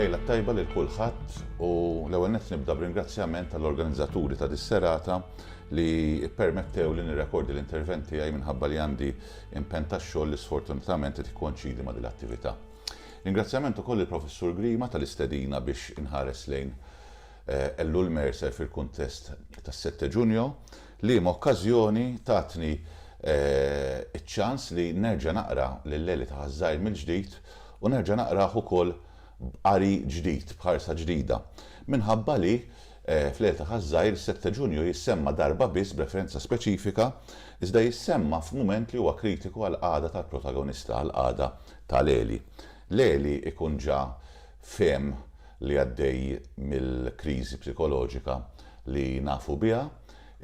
Lejla tajba lil kulħadd u l-ewwel nett nibda b'ringrazzjament tal-organizzaturi ta' dis-serata li permettew li nirrekordi l-interventi tiegħi minħabba li għandi impenn tax-xogħol li sfortunatament qed ikkonċidi ma' din l-attività. Ringrazzjament ukoll il-Professur Grima tal-istedina biex inħares lejn Ellul Mercer fil-kuntest tas-7 Ġunju li m'okkażjoni tatni iċ-ċans li nerġa' naqra lil Leli ta' Ħażajr mill-ġdid u nerġa' naqrah ukoll b'qari ġdid, b'ħarsa ġdida. Minħabba li fl-Lejla ta' Ħażajr 7 Ġunju jissemma darba biss b'referenza speċifika, iżda jissemma f'mument li huwa kritiku għall-qagħda tal-protagonista, għall-qagħda ta' Leli. Leli ikun ġa fehem li għaddej mill-kriżi psikoloġika li nafu biha,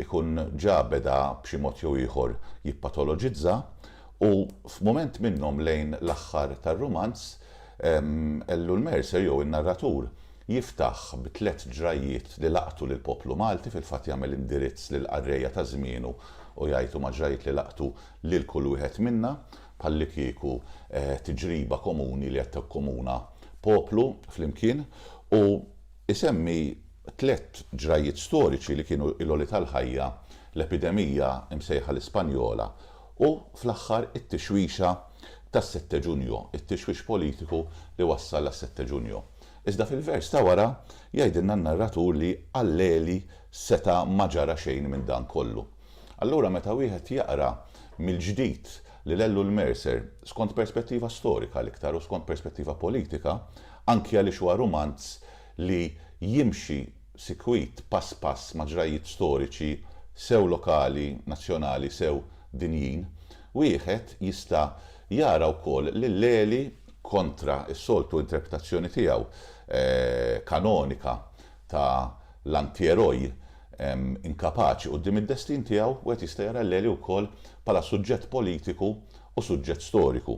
ikun ġa beda b'xi mod jew ieħor jippatoloġizza u f'mument minnhom lejn l-aħħar tar-rumanz Ellul Mercer jew in-narratur jiftaħ b'3 ġrajiet li laqtu lil poplu Malti, fil-fatt jagħmel indirizz lil qarrejja ta' żmienu u jgħidu ma' ġrajiet li laqtu lil kull wieħed minna bħalli kieku tiġriba komuni li qed tikkomuna poplu flimkien u isemmi 3 ġrajiet storiċi li kienu il-għoli tal-ħajja, l-epidemija imsejħa l-Ispanjola u fl-aħħar it-tixwixa tas-7 Ġunju, it-tixwix politiku li wassal għas-7 Ġunju. Iżda fil-vers ta' wara jgħidilna n-narratur li għal Leli seta' ma ġara xejn minn dan kollu. Allura meta wieħed jaqra mill-ġdid lil Ellul Mercer skont perspettiva storika l-iktar u skont perspettiva politika, anki għaliex huwa rumanz li jimxi sikwit pass pass ma' ġrajiet storiċi sew lokali, nazzjonali, sew dinjin, wieħed jista' jara wkoll li Leli kontra s-soltu interpretazzjoni tiegħu kanonika ta' l-antieroj inkapaċi quddiem id-destin tiegħu u qed jista' jara Leli wkoll bħala suġġett politiku u suġġett storiku.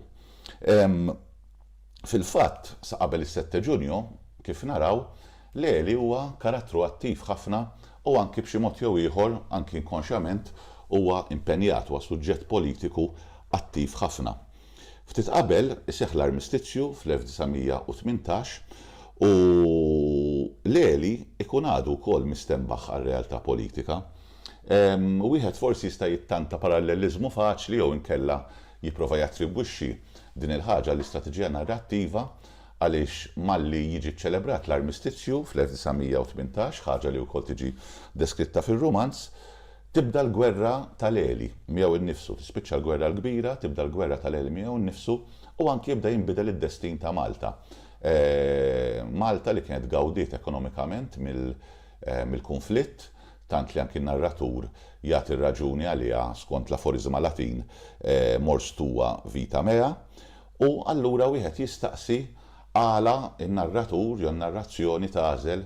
Fil-fatt sa qabel is-7 Ġunju kif naraw Leli huwa karattru attiv ħafna u anki b'xi mod jew ieħor anki inkonxjament huwa impenjat huwa suġġett politiku attiv ħafna. Ftit qabel iseħħ l-armistizzju fl-1918 u Leli ikun għadu wkoll mistembaħ għar-realtà politika. Wieħed forsi jista' jittanta paralleliżmu faċli jew inkella jipprova jattribwixxi din il-ħaġa l-istrateġija narrattiva għaliex malli jiġi ċċelebrat l-armistizzju fl-1918, ħaġa li wkoll tiġi deskritta fir-rumanz, tibda l-gwerra ta' Leli miegħu innifsu, tispiċċa l-gwerra l-kbira, tibda l-gwerra ta' Leli miegħu innifsu u anki jibda jinbidel id-destin ta' Malta. Malta li kienet gawdiet ekonomikament mill-konflitt, tant li anki n-narratur jagħti r-raġuni għaliha skont l-aforizma Latin mors tua vita mea, u allura wieħed jistaqsi għala n-narratur jew n-narrazzjoni tagħżel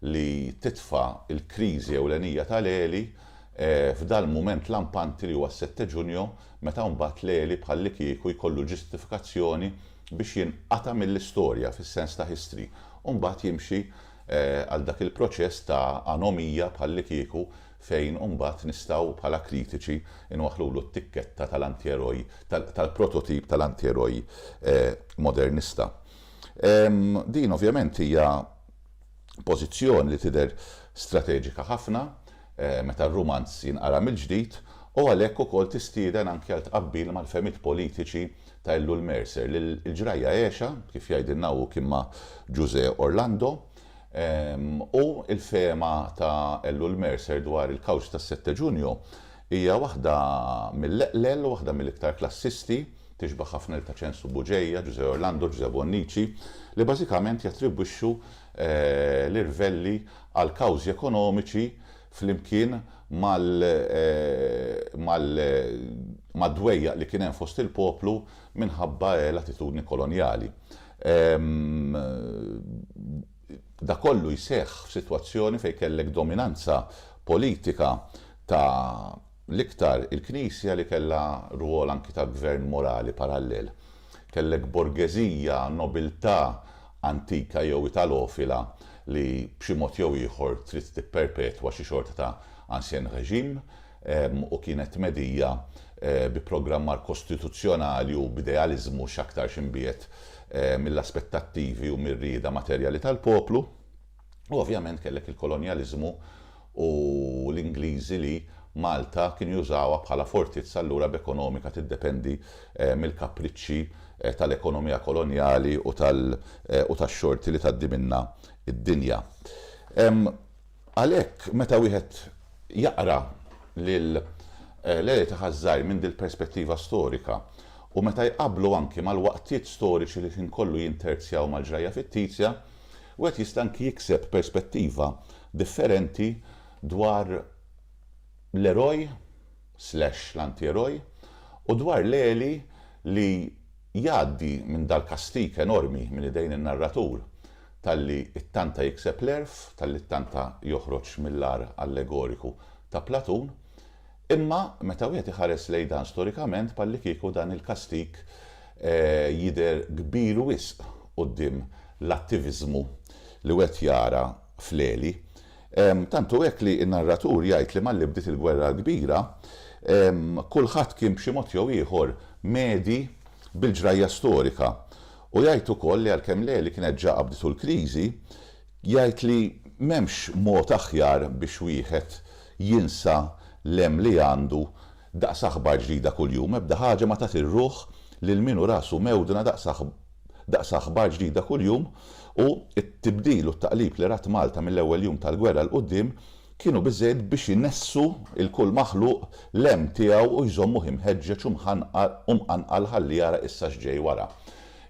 li titfa' il-kriżi ewlenija ta' Leli f'dal mument lampanti li huwa s-7 Ġunju meta mbagħad Leli bħalli kieku jkollu ġustifikazzjoni biex jinqata' mill-istorja fis-sens ta' history u mbagħad jimxi għal dak il-proċess ta' anomija bħalli kieku fejn mbagħad nistgħu bħala kritiċi inwaħħlulu t-tikketta tal-antieroj tal-prototip tal-antieroj modernista. Din ovvjament hija pożizzjoni li tidher strateġika ħafna meta r-rumanz jinqara mill-ġdid u għalhekk ukoll tistieden anke għal tqabbil mal-fehmiet politiċi ta' Ellul Mercer li l-ġrajja għexa kif jgħidilna hu kien ma' José Orlando u l-fehma ta' Ellul Mercer dwar il-kawġ tas-7 Ġunju hija waħda mill-eqlel u waħda mill-iktar klassisti tixbaħ ħafna lil Taċensu Buġejja, José Orlando, José Bonnici li bażikament jattribwixxu l-irvelli għal kawżi ekonomiċi flimkien mad-dwejjaq li kien hemm fost il-poplu minħabba l-attitudni kolonjali. Da kollu jseħħ f'sitwazzjoni fejn kellek dominanza politika ta' l-iktar il-Knisja li kellha rwol anki ta' gvern morali parallel. Kellek borgheżija, nobiltà antika jew italofila li b'xi mod jew ieħor trid tipperpetwa xi xorta ta' ancien reġim u kienet medija bi programmar kostituzzjonali u b'idealiżmu x'aktar x'imbiet mill-aspettattivi u mir-rieda materjali tal-poplu. U ovvjament kellek il-kolonjaliżmu u l-Ingliżi li Malta kien jużawha bħala fortizza allura b'ekonomika tiddependi mill-kapriċċi tal-ekonomija kolonjali u tax-xorti li tgħaddi minnha id-dinja. Għalhekk meta wieħed jaqra lil Leli Taħazzar minn dil perspettiva storika u meta jqablu anki mal-waqtiet storiċi li kien kollu jinterzjaw mal-ġrajja fittizja, u qed jista' anki jikseb perspettiva differenti dwar l-eroj / l-antieroj u dwar Leli li jgħaddi minn dal-kastik enormi minn idejn in-narratur talli it-tanta jikseb l-erf, talli it-tanta joħroġ mill-ar allegoriku ta' Platun, imma meta wieħed iħares lejn dan storikament palli kieku dan il-kastik jidher kbir wisq quddiem l-attiviżmu li wieħed jara f'Leli. Tantu hekk li n-narratur jgħid li malli bdiet il-gwerra l-kbira, kulħadd kien b'xi mod jew ieħor medi bil-ġrajja storika. U jgħid ukoll li għalkemm Leli kienet ġa bditu l-kriżi, jgħid li m'hemmx mod aħjar biex wieħed jinsa l-hemm li għandu daqs aħbar ġdida kuljum, ebda ħaġa ma tagħti r-ruħ lil minu rasu mewdna daqs aħbar ġdida kuljum, u t-tibdil u t-taqlib li rat Malta mill-ewwel jum tal-gwerra l-qudiem kienu biżżejjed biex jinnessu il-kull maħluq l-hemm tiegħu u jżommuh imħeġġeġ u mqanqal ħalli jara issa x'ġej wara.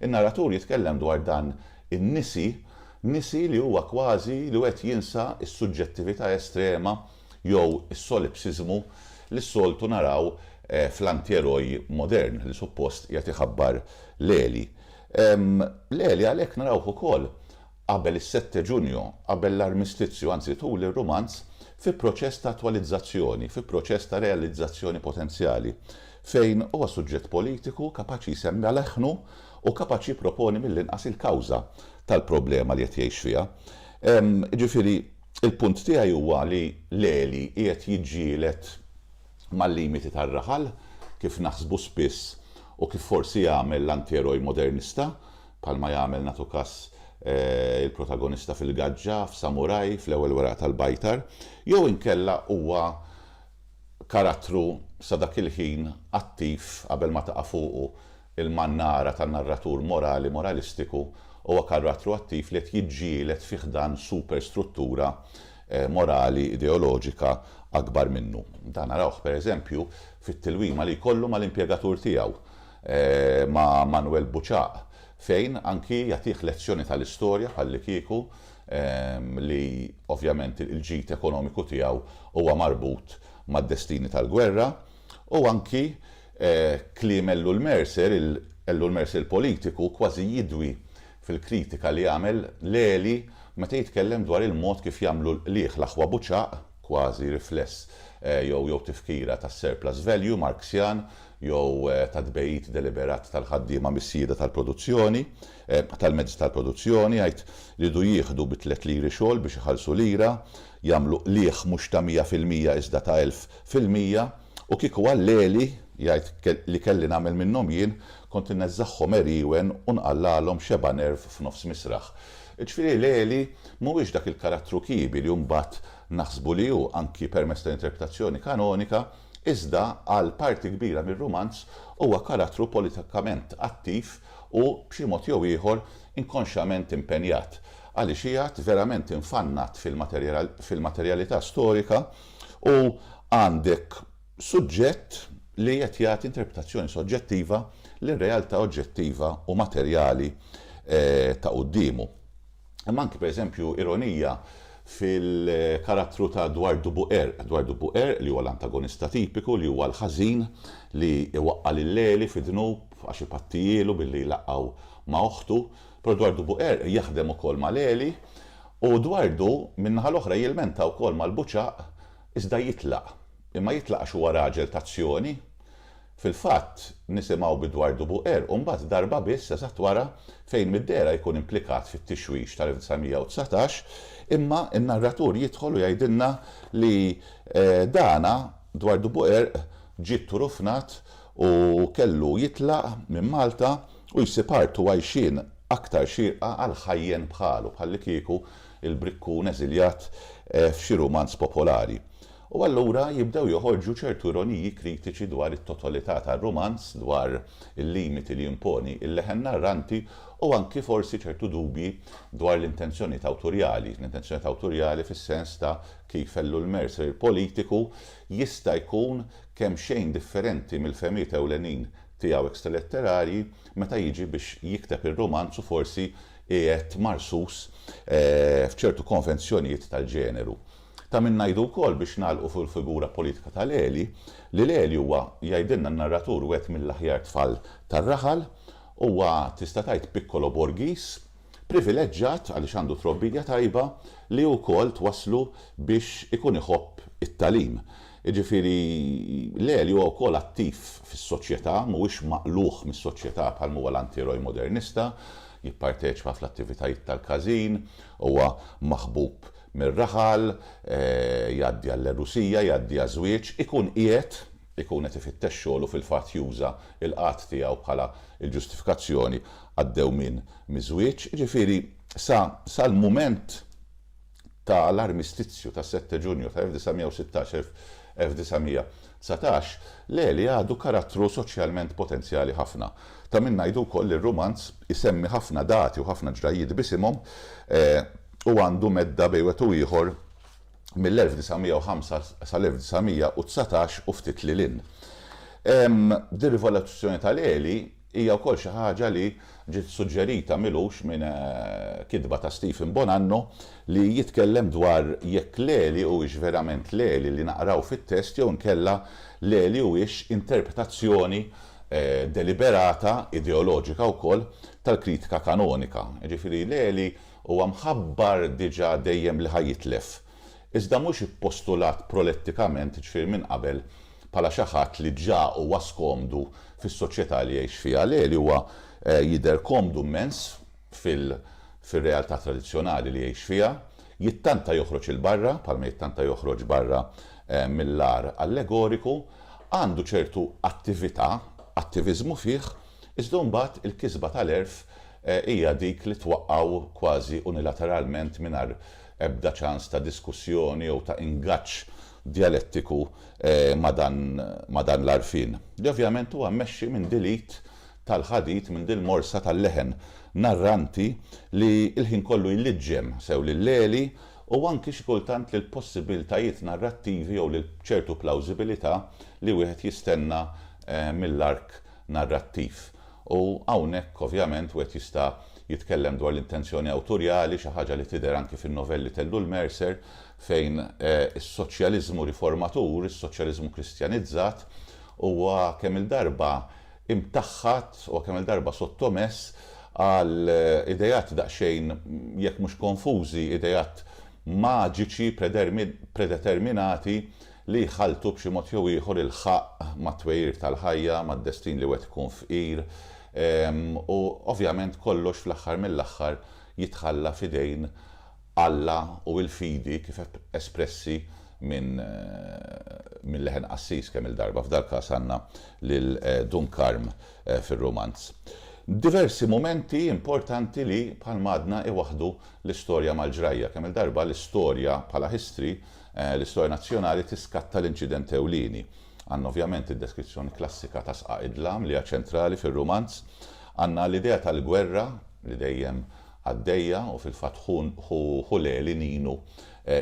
In-narratur jitkellem dwar dan nisi li huwa kważi li wieħed jinsa s-suġġettività estrema jew is-solipsiżmu li s-soltu naraw fl-antieroj modern li suppost qiegħed iħabbar Leli. Leli għalhekk narawh ukoll qabel is-7 Ġunju, qabel l-armistizzju, anzi tul ir-Rumanz, fi proċess ta' attwalizzazzjoni, fi proċess ta' realizzazzjoni potenzjali, fejn huwa suġġett politiku kapaċi jsemmi leħnu u kapaċi proponi mill-inqas il-kawża tal-problema li qed jgħix fiha. Ġifieri, il-punt tiegħi huwa li Leli qiegħed jiġġieled mal-limiti tar-raħal kif naħsbu spiss u kif forsi jagħmel l-antieroj modernista bħalma jagħmel nagħtu każ il-protagonista fil-Gaġġa, f'Samuraj, fl-ewwel weraq tal-Bajtar, jew inkella huwa karattru sa dak il-ħin attiv qabel ma taqa' fuqu il-mannara tan-narratur moralistiku, huwa karattru attiv li qed jiġġieled fih dan superstruttura morali ideoloġika akbar minnu. Dan narawh pereżempju fit-tilwima li jkollu mal-impjegatur tiegħu ma' Manuel Buċaq, fejn anki jagħtih lezzjoni tal-istorja bħalli kieku li ovvjament il-ġid ekonomiku tiegħu huwa marbut mad-destini tal-gwerra, u anki kliem Ellu l-Mercer il-politiku kważi jidwi fil-kritika li jagħmel Leli meta jitkellem dwar il-mod kif jagħmlu liħ l-aħwa Buċaq, kważi rifless jew tifkira tas-surplus value Marxjan, jew ta' tbejjid deliberat tal-ħaddiema mis-sieda tal-produzzjoni, tal-mezz tal-produzzjoni, jgħid li jridu jieħdu bi 3 liri xogħol biex iħallsu lira, jagħmlu liħ mhux ta' 100% iżda ta' 1000%, u kieku għal Leli jgħid li kelli nagħmel minnhom jien kont inneżżagħhom eriwen u nqallalhom xeba nerv f'nofs misraħ. Ġifieri Leli mhuwiex dak il-karattru kibi li mbagħad naħsbu li hu anki permezz ta' interpretazzjoni kanonika, iżda għal parti kbira mir-Rumanz huwa karattru politikament attiv u b'xi mod jew ieħor inkonxjament impenjat għaliex qiegħed verament infannat fil-materjalità storika u għandek suġġett li qed jagħti interpretazzjoni soġġettiva lir-realtà oġġettiva u materjali ta' qudiemu. Imma anke pereżempju ironija fil-karattru ta' Eduardo Buer li huwa l-antagonista tipiku li huwa l-ħażin li iwaqqa' lil Leli fi dnub għax ipattijielu billi laqgħu ma' oħtu, però Eduardo Buer jaħdem ukoll ma' Leli u Eduardo min-naħa l-oħra jilmenta wkoll mal-Buċaq iżda jitlaq. Imma jitlaq għax huwa raġel tazzjoni. Fil-fatt nisimgħu b'Eduardo Buer u mbagħad darba biss eżatt wara fejn mid-dera jkun implikat fit-tixwix tal-1919, imma n-narratur jidħol u jgħidilna li dana Eduardo Buer ġiet turufnat u kellu jitlaq minn Malta u jsib artu għajxin aktar xirqa għal ħajjen bħalu, bħalli kieku il-brikkun eżiljat f'xi romanz popolari. U allura jibdew joħorġu ċertu ironiji kritiċi dwar it-totalità tar-romanz, dwar il-limiti li jimponi il-leħen narranti u anki forsi ċertu dubji dwar l-intenzjonijiet awtorjali. L-intenzjonijiet awtorjali fis-sens ta' kif fellu l-Mercer politiku jista' jkun kemm xejn differenti mill-femijiet ewlenin tiegħu ekstraletterarji meta jiġi biex jikteb ir-romanz u forsi qiegħed marsus f'ċertu konvenzjonijiet tal-ġeneru. Ta' min ngħidu wkoll biex nagħlqu fil-figura politika tal-Eli, li l-Eli huwa jgħidilna n-narratur wieħed mill-aħjar tfal tar-raħal, huwa tista' tgħid piccolo borghis, privileġġjat għaliex għandu trobbija tajba li wkoll twasslu biex ikun iħobb it-tagħlim. Jiġifieri l-Eli huwa wkoll attiv fis-soċjetà, mhuwiex maqluħ mis-soċjetà bħal huwa l-antiroj modernista, jipparteċipa fl-attivitajiet tal-każin, huwa maħbub mir-raħal, jgħaddi għall-erusija, jgħaddi għaż-żwieġ, ikun qed ifittex xogħol u fil-fatt juża l-qatt tiegħu bħala l-ġustifikazzjoni għad-dewmien miż-żwieġ. Jiġifieri sal-mument tal-armistizzju ta' 7 Ġunju ta' 1916-1919 l-Eli għadu karattru soċjalment potenzjali ħafna. Ta' min ngħidu wkoll ir-romanz isemmi ħafna dati u ħafna ġrajiet bisimhom u għandu medda bejn u ieħor mill-1905 sal-1919 u ftit lilin. Dir-rivoluzzjoni tal-Eli hija wkoll xi ħaġa li ġiet suġġerita milux minn kidba ta' Stephen Bonanno li jitkellem dwar jekk l-Eli huwiex verament l-Eli li naqraw fit-test jew nkella l-Eli huwiex interpretazzjoni deliberata, ideoloġika wkoll tal-kritika kanonika. Jiġifieri l-Eli huwa mħabbar diġà dejjem li ħajitlef. Iżda mhux ippostulat prolettikament ġifier minn qabel bħala xi ħadd li ġa huwa skomdu fis-soċjetà li jgħix fiha. L-Eli huwa jidher komdu immens fil-realtà tradizzjonali li jgħix fiha, jittanta joħroġ il-barra, bħalma jittanta joħroġ barra mill-ar allegoriku, għandu ċertu attiviżmu fih, iżda mbagħad il-kisba tal-erf hija dik li twaqqgħu kważi unilateralment mingħajr ebda ċans ta' diskussjoni jew ta' ingaġġ dialettiku ma' dan l-arfin. Li ovvjament huwa mmexxi minn dilit tal-ħadit minn dil morsa tal-leħen narranti li l-ħin kollu jliġġem sew lill-Eli u anki xi kultant lil possibiltajiet narrattivi jew lil ċertu plawżibilità li wieħed jistenna mill-ark narrattiv. U hawnhekk ovvjament wieħed jista' jitkellem dwar l-intenzjoni awtorjali, xi ħaġa li tidher anke fin-novelli tellu l-Mercer fejn is-soċjaliżmu riformatur, is-soċjaliżmu kristjanizzat huwa kemm il-darba imtaħħat u kemm il-darba sottomess għal idejat daqsxejn jekk mhux konfużi, idejat maġiċi predeterminati li jħaltu b'xi mod jew ieħor il-ħaq mat-twejjir tal-ħajja, mad-destin li wieħed ikun fqir. U ovvjament kollox fl-aħħar mill-aħħar jitħalla f'idejn Alla u l-fidi kif espressi minn leħen Assis kemm il-darba f'dal każ għandna lil Dunkarm fir-romanz. Diversi momenti importanti li bħalma għadna iwaħdu l-istorja mal-ġrajja, kemm il-darba l-istorja bħala history, l-istorja nazzjonali tiskatta l-inċident ewlieni. Għandna ovvjament id-deskrizzjoni klassika ta' Sqa' Idlam li hija ċentrali fir-romanz, għandna l-idea tal-gwerra li dejjem għaddejja u fil-fatt l-Eli Ninu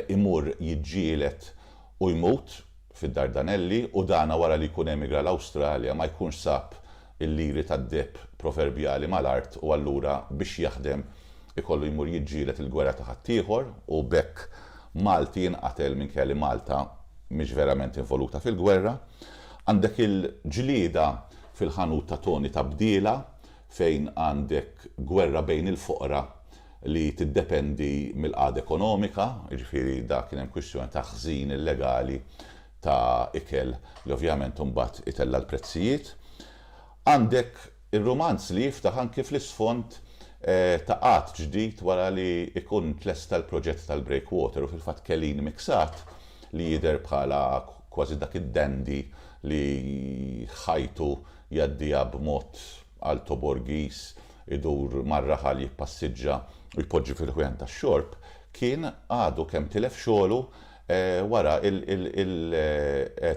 imur jiġġielet u jmut fid-Dardanelli u dana wara li jkun emigra l-Awstralja ma jkunx sab il-liri tad-deb proverbjali mal-art u allura biex jaħdem ikollu jmur jiġġielet il-gwerra ta' ħaddieħor u bekk Malti jinqatel minkejja li Malta mhix verament involuta fil-gwerra. Għandek il-ġlieda fil-ħanut ta' Toni ta' Bdiela fejn għandek gwerra bejn il-foqra li tiddependi mill-qagħda ekonomika, jiġifieri dak kien hemm kwistjoni ta' ħżin illegali ta' ikel li ovvjament imbagħad itella l-prezzijiet. Għandek ir-romanz li jiftaħ anke fl-isfond ta' qatt ġdid wara li ikun tlesta l-proġett tal-Breakwater u fil-fatt Kellin Miksat li jidher bħala kważi dak id-dendi li ħajtu jgħaddija b'mod Alto Borghis, idur mar-raħal jippassiġġa u jpoġġi fil-ħwien tax-xorb, kien għadu kemm tilef xogħlu wara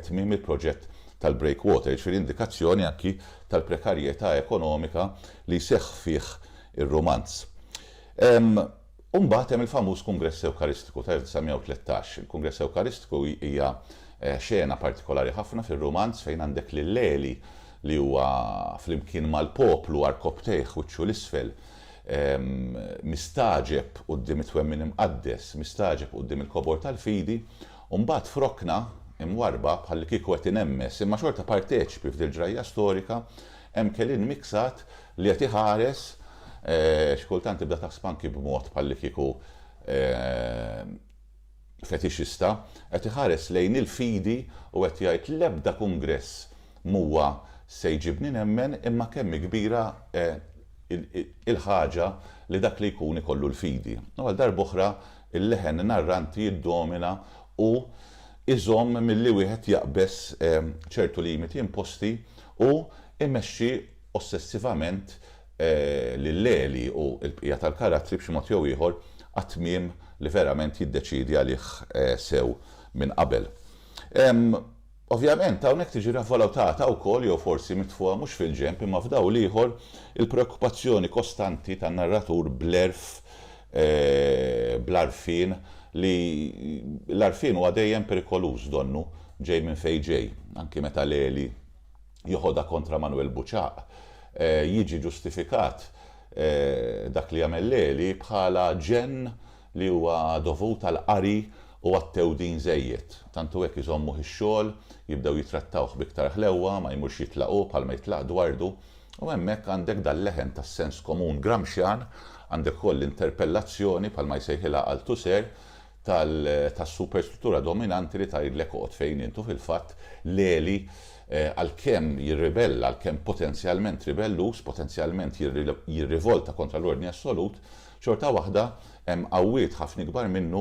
tmiem il-proġett tal-breakwater, ġifieri indikazzjoni anki tal-prekarjetà ekonomika li seħħ fih ir-Rumanz. Umbagħad hemm il-famuż Kungress Ewkaristiku ta' 1913. Il-Kungress Ewkaristiku hija xena partikolari ħafna fir-Rumanz fejn għandek lil-Leli li huwa flimkien mal-poplu arkobtejħ wiċċu l-isfel, mistaġeb quddiem it-twemmin imqaddes, mistaġeb quddiem il-kobor tal-fidi, u mbagħad frokna imwarba bħalli kieku qed inemmes, imma xorta parteċipi f'dil ġrajja storika hemm kelien miksat li qed iħares xkultant tibda taħseb anki b'mod bħalli kieku fetixista, qed iħares lejn il-fidi u qed jgħid l-ebda kungress muwa se jġibni nemmen imma kemm kbira il-ħaġa li dak li jkun ikollu l-fidi. U għal darb'oħra il-leħen narranti jiddomina u iżomm milli wieħed jaqbes ċertu limiti imposti u immexxi ossessivament lil-Leli u l-bqija tal-karattri b'xi mod jew ieħor għat-tmiem li verament jiddeċidi għalih sew minn qabel. Ovvjament, hawnhekk tiġi ravvalutata wkoll jew forsi mitfuha mhux fil-ġenb imma f'daw ieħor il-preokkupazzjoni kostanti tan-narratur bl-erf bl-arfin li l-arfin huwa dejjem perikoluż donnu ġej minn fejn ġej, anki meta Leli joħodha kontra Manuel Buċaq jiġi ġustifikat dak li jagħmel Leli bħala ġenn li huwa dovut għall-qari u għat-tewdin żejjed. Tantu hekk iżommu x-xogħol, jibdew jitrattawh biktar ħlewwa, ma jmurx jitlaqgħu bħalma jitlaq dwardu, u hemmhekk għandek dal-leħen tas-sens komun Gramscian, għandek ukoll l-interpellazzjoni bħalma jsejħilha Althusser tas-superstruttura dominanti li tgħidlek oqgħod fejn intu fil-fatt Leli għalkemm jirribella, għalkemm potenzjalment ribellus, potenzjalment jirrivolta kontra l-ordni assolut, xorta waħda hemm qawwiet ħafna kbar minnu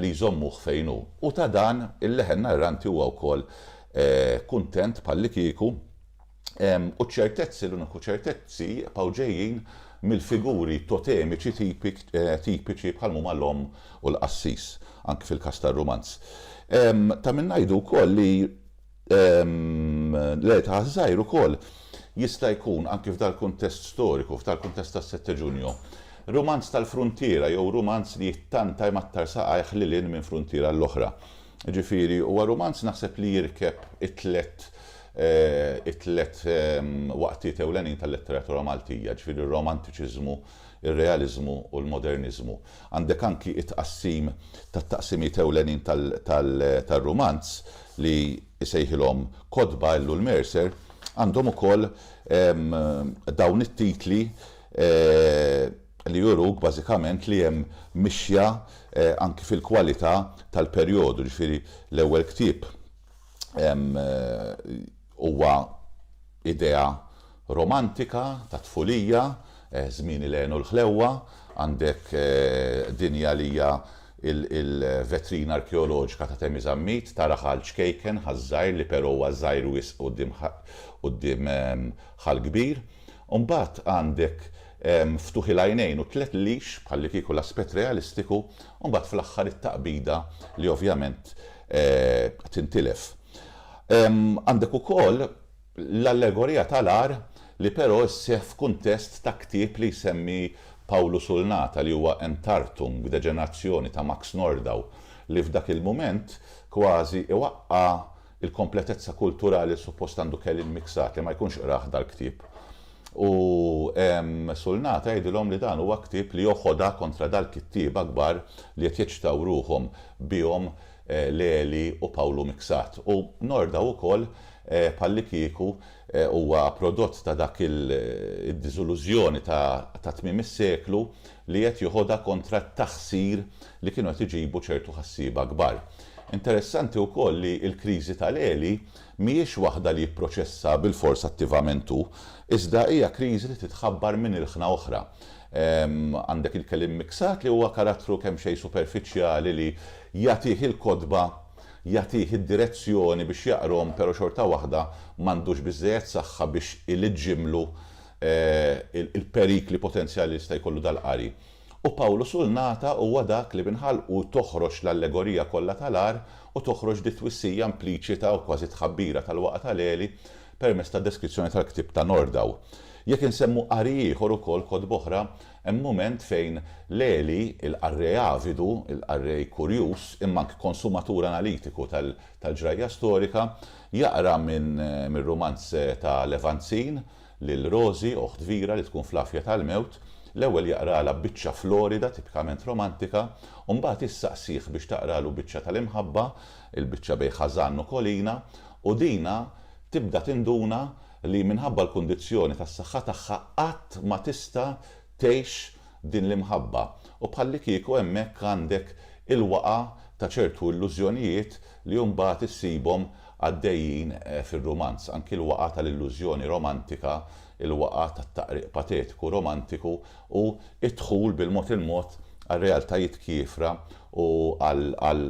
li jżommuh fejn hu. U ta' dan il-leħen narranti huwa wkoll kuntent bħalli kieku u ċertezzi l-uniku ċertezzi jibqgħu ġejjin mill-figuri totemiċi tipiċi bħal huma l-Omm u l-Qassis, anke fil-każ tar-Rumanz. Ta' min ngħidu wkoll li l-età żgħir ukoll jista' jkun anke f'dal kuntest storiku, f'dal kuntest tas-7 Ġunju. Rumanz tal-frontiera jew rumanz li jittanta jmattar saqajh lilin minn frontiera l-oħra. Ġifieri huwa rumanz naħseb li jirkeb it-tlet waqtiet ewlenin tal-letteratura Maltija, ġifieri ir-romantiċiżmu, ir-realiżmu u l-modernizmu. Għandek anki it-tqassim tat-taqsimiet ewlenin tal-rumanz li jsejħilhom Kodba illu l-Mercer, għandhom ukoll dawn it-titli li juruk bażikament li hemm mixja anki fil-kwalità tal-perjodu, ġifieri l-ewwel ktieb huwa idea romantika ta' tfulija, żmien il-għenu l-ħlewwa, għandek dinja li hija il-vetrina arkeoloġika ta' Temiż Ammit, tara ħal ċkejken ħażżajr li però huwa żgħir wisq quddiem ħal kbir. U mbagħad għandek ftuħ il-għajnejn u tliet lix bħalli kieku l-aspett realistiku, u mbagħad fl-aħħar it-taqbida li ovvjament tintilef. Għandek ukoll l-allegorija tal-ar li però isseħħ f'kuntest ta' ktieb li jsemmi Pawlu Sulnata li huwa Entartung, deġenerazzjoni ta' Max Nordau, li f'dak il-mument kważi iwaqqa il-kompletezza kulturali suppost għandu kelli miksat li ma jkunx qrah dal-ktieb. U Sulnata jgħidilhom li dan huwa ktieb li joħodha kontra dal-kittieba kbar li qed jiċtaw ruhom bihom Leli u Pawlu Miksat. U Nordau ukoll bħalli kieku huwa prodott ta' dak il-diżoluzzjoni ta' tmiem is-seklu li qed joħodha kontra t-taħsir li kienu qed iġibu ċertu ħassiba kbar. Interessanti wkoll li l-kriżi ta' Leli mhijiex waħda li jipproċessa bil-fors attivament hu, iżda hija kriżi li titħabbar minn ilħna oħra. Għandek il-kelim miksat li huwa karattru kemm xejn superfiċjali li jagħtih il-kodba, jagħtih id-direzzjoni biex jaqrom, però xorta waħda m'għandux biżżejjed saħħa biex iliġġimlu il-perikli potenzjali jista' jkollu dal-qari. U Pawlu Sulnata huwa dak li binħalqu toħroġ l-allegorija kollha tal-ar u toħroġ di twissija impliċita u kważi tħabbira tal-waqa tal-Eli permezz ta' deskrizzjoni tal-ktib ta' Nordaw. Jekk insemmu qari ieħor ukoll kod boħra, hemm mument fejn l-Eli, il-qarrej avidu, il-qarrej kurjuż, imma anke konsumatur analitiku tal-ġrajja storika, jaqra minn romanze ta' Levanzin lil Rosi, oħt Vera li tkun fl-afja tal-mewt. L-ewwel jaqrala biċċa Florida, tipikament romantika, u mbagħad issaqsih biex taqralu biċċa tal-imħabba, il-biċċa bejn ħażan u kolina, u dina tibda tinduna li minħabba l-kundizzjoni tas-saħħa tagħha qatt ma tista' tgħix din l-imħabba. U bħalli kieku hemmhekk għandek il-waqa ta' ċertu illużjonijiet li mbagħad issibhom għaddejjin fir-romanz, anki l-waqa tal-illużjoni romantika, il-waqa tat-taqriq patetiku romantiku u id-dħul bil-mod il-mod għal-realtajiet kiefra u għal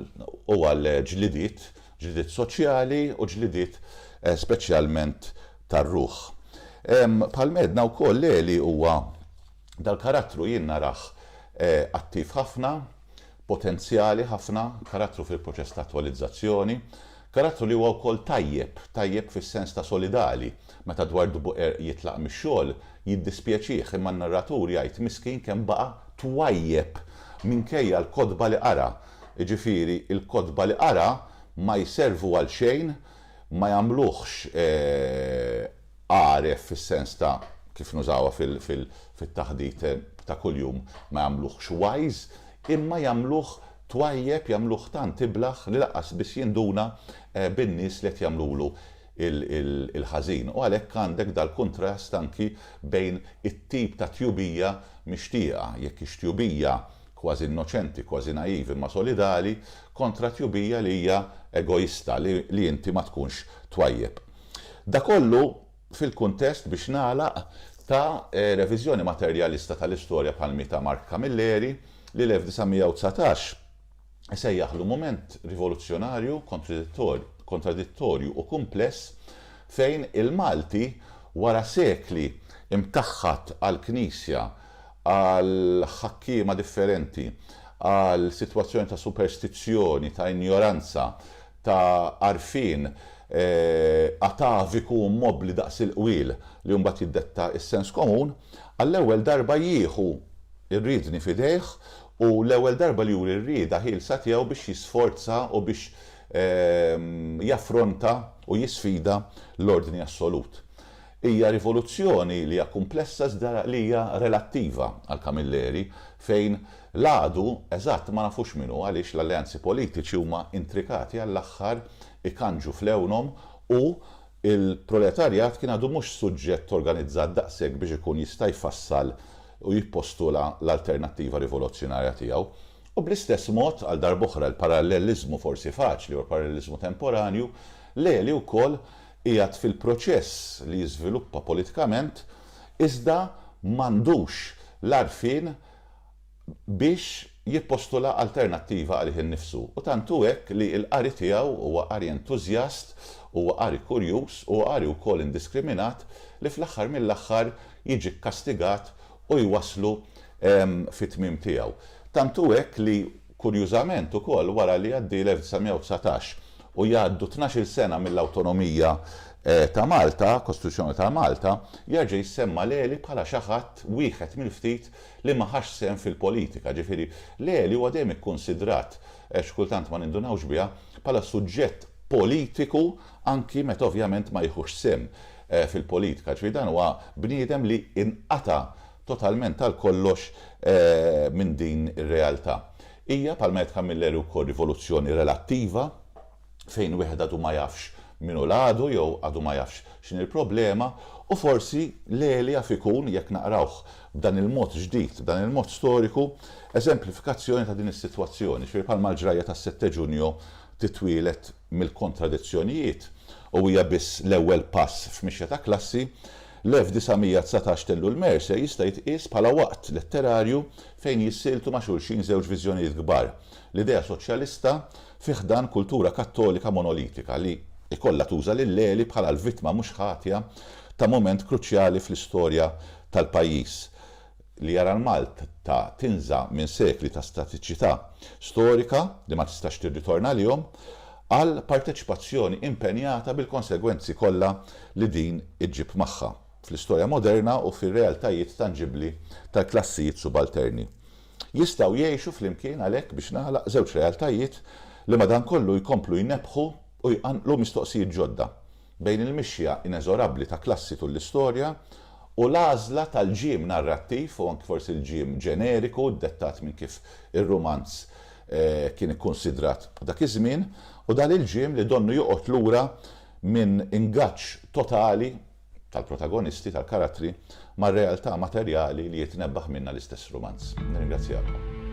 ġlidiet soċjali u ġlidiet speċjalment tar-ruħ. Bħal-medna wkoll l-Eli huwa dal-karattru jien naraħ attiv ħafna, potenzjali ħafna, karattru fil-proċess ta' attualizzazzjoni, karattru li huwa wkoll tajjeb fis-sens ta' solidali. Meta Edward Buqer jitlaq mix-xogħol jiddispjaċih imma n-narratur jgħid miskin kemm baqa' twajjeb minkejja l-kodba li qara. Jiġifieri il-kodba li qara ma jservu għal xejn, ma jagħmluhx għaref fis-sens ta' kif nużawha fit-taħdit ta' kuljum, ma jagħmluhx wise, imma jagħmluh twajjeb, jagħmluh tant tiblaħ li laqqas biex jinduna bin-nies li qed jagħmlulu il-ħażin. U għalhekk għandek dal-kontrast anki bejn it-tip ta' tjubija mixtieqa, jekk hix tjubija kważi innoċenti, kważi naivi imma solidali, kontra tjubija li hija egoista, li inti ma tkunx twajjeb. Da kollu fil-kuntest biex nagħlaq ta' reviżjoni materjalista tal-istorja bħalmi ta' Mark Camilleri li l-1919 sejjaħlu mument rivoluzzjonarju, kontradittorju u kumpless fejn il-Malti wara sekli imtaħħat għal-Knisja, għal-ħakkiema differenti, għal-sitwazzjoni ta' superstizzjoni, ta' ignoranza, ta' arfin, ataviku mobli daqs il-qwil li mbagħad jiddetta is-sens komun, għall-ewwel darba jieħu ir-riedni fidejh u l-ewwel darba li juri r-rieda ħielsa tiegħu biex jisforza u biex jaffronta u jisfida l-ordni assolut. Hija rivoluzzjoni li hija komplessa iżda li hija relattiva għal Camilleri fejn l-għadu eżatt ma nafux minnu għaliex l-alleanzi politiċi huma intrikati għall-aħħar ikanġu fl-ewnhom u il-proletarjat kien għadu mhux suġġett organizzat daqshekk biex ikun jista' jfassal u jippostula l-alternattiva rivoluzzjonarja tiegħu. U bl-istess mod għal darb'oħra l-parallelizmu forsi faċli u l-parallelizmu temporanju, l-Eli wkoll qiegħed fil-proċess li jiżviluppa politikament iżda m'għandux l-għarfien biex jippostula alternattiva għalih innifsu. U tantu hekk li l-qari tiegħu huwa qari entużjast, huwa qari kurjuż, huwa qari wkoll indiskriminat li fl-aħħar mill-aħħar jiġi kkastigat u jwaslu fit-tmiem tiegħu. Tantu hekk li kurjużament ukoll wara li għaddi l-1919 u jgħaddu 12 sena mill-awtonomija ta' Malta, Kostituzzjoni ta' Malta, jerġa' jissemma l-Eli bħala xi ħadd wieħed mill-ftit li ma ħax sehem fil-politika. Ġifieri l-Eli huwa dejjem ikkunsidrat x'kultant ma nindunawx biha bħala suġġett politiku anki meta ovvjament ma jieħux sehem fil-politika. Ġifieri dan huwa bniedem li inqata' totalment tal kollox minn din ir-realtà. Hija bħalma qed Camilleri wkoll rivoluzzjoni relattiva fejn wieħed għadu ma jafx minnu l-għadu jew għadu ma jafx x'in il-problema u forsi l-Eli jaf ikun jekk naqrawh b'dan il-mod ġdid, b'dan il-mod storiku, eżemplifikazzjoni ta' din is-sitwazzjoni. Xi bħalma l-ġrajja tas-7 Ġunju titwielet mill-kontradizzjonijiet u hija biss l-ewwel pass f'mixja ta' klassi. L-1919 tellu l-Merse jista' jitqies bħala waqt letterarju fejn jissiltu ma' xulxin żewġ viżjonijiet kbar. L-idea soċjalista fih dan kultura kattolika monolitika li ikollha tuża lil-Eli bħala l-vittma mhux ħatja ta' moment kruċjali fl-istorja tal-pajjiż li jara l-Malta tinża minn sekli ta' statiċità storika li ma tistax tirritorna lihom għal parteċipazzjoni impenjata bil-konsegwenzi kollha li din iġġib magħha fl-istorja moderna u fir-realtajiet tanġibbli tal-klassijiet subalterni. Jistgħu jgħixu flimkien għalhekk biex naħlaq żewġ realtajiet li madankollu jkomplu jnebbħu u jqanqlu mistoqsijiet ġodda bejn il-mixja ineżorabbli ta' klassi tul l-istorja u l-għażla tal-ġiem narrattiv u anke forsi l-ġiem ġeneriku dettat minn kif ir-romanz kien ikkonsidrat dak iż-żmien u dan il-ġiem li donnu joqgħod lura minn ingaġġ totali tal-protagonisti tal-karattri mar-realtà materjali li jitnebbaħ minnha l-istess romanz. Nirringrazzjakom.